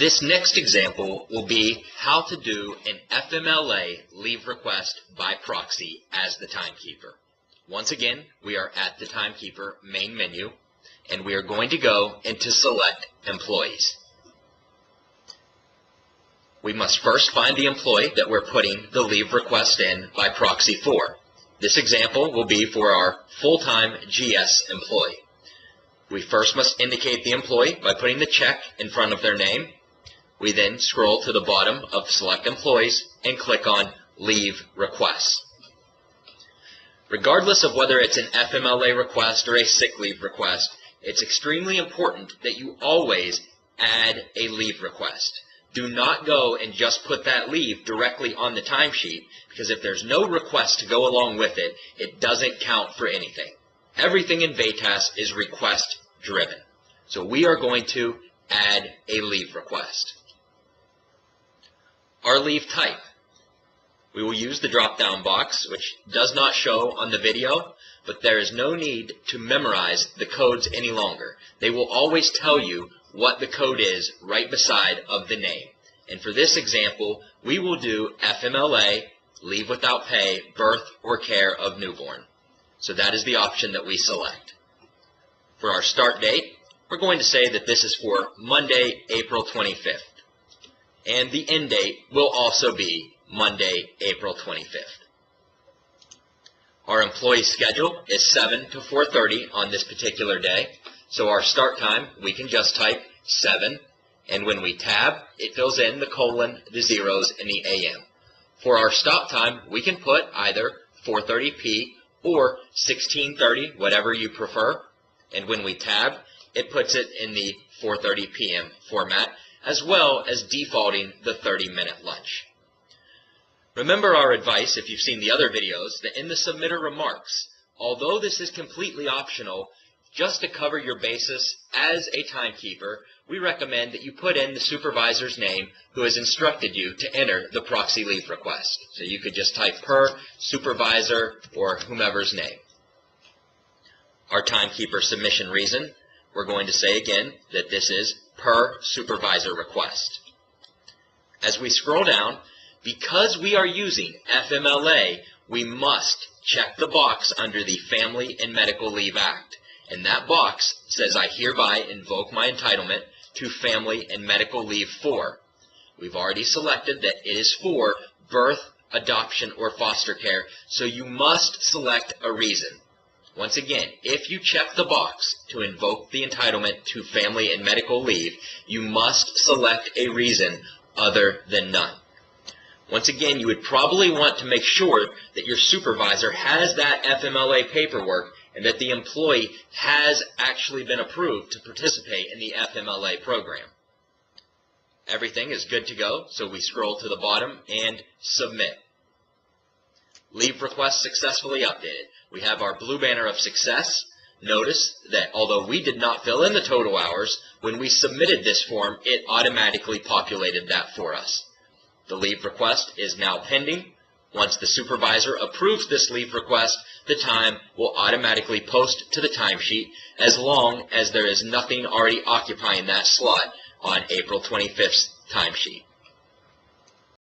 This next example will be how to do an FMLA leave request by proxy as the timekeeper. Once again, we are at the timekeeper main menu, and we are going to go into select employees. We must first find the employee that we're putting the leave request in by proxy for. This example will be for our full-time GS employee. We first must indicate the employee by putting the check in front of their name. We then scroll to the bottom of Select Employees and click on Leave Requests. Regardless of whether it's an FMLA request or a sick leave request, it's extremely important that you always add a leave request. Do not go and just put that leave directly on the timesheet, because if there's no request to go along with it, it doesn't count for anything. Everything in VETAS is request driven. So we are going to add a leave request. Our leave type. We will use the drop-down box, which does not show on the video, but there is no need to memorize the codes any longer. They will always tell you what the code is right beside of the name. And for this example, we will do FMLA, leave without pay, birth or care of newborn. So that is the option that we select. For our start date, we're going to say that this is for Monday, April 25th. And the end date will also be Monday, April 25th. Our employee schedule is 7 to 4:30 on this particular day. So our start time, we can just type 7. And when we tab, it fills in the colon, the zeros, and the AM. For our stop time, we can put either 4:30 p or 16:30, whatever you prefer. And when we tab, it puts it in the 4:30 p.m. format, as well as defaulting the 30-minute lunch. Remember our advice, if you've seen the other videos, that in the submitter remarks, although this is completely optional, just to cover your basis as a timekeeper, we recommend that you put in the supervisor's name who has instructed you to enter the proxy leave request. So you could just type per supervisor or whomever's name. Our timekeeper submission reason, we're going to say again that this is per supervisor request. As we scroll down, because we are using FMLA, we must check the box under the Family and Medical Leave Act. And that box says, I hereby invoke my entitlement to family and medical leave for. We've already selected that it is for birth, adoption, or foster care, so you must select a reason. Once again, if you check the box to invoke the entitlement to family and medical leave, you must select a reason other than none. Once again, you would probably want to make sure that your supervisor has that FMLA paperwork and that the employee has actually been approved to participate in the FMLA program. Everything is good to go, so we scroll to the bottom and submit. Leave request successfully updated. We have our blue banner of success. Notice that although we did not fill in the total hours, when we submitted this form, it automatically populated that for us. The leave request is now pending. Once the supervisor approves this leave request, the time will automatically post to the timesheet as long as there is nothing already occupying that slot on April 25th's timesheet.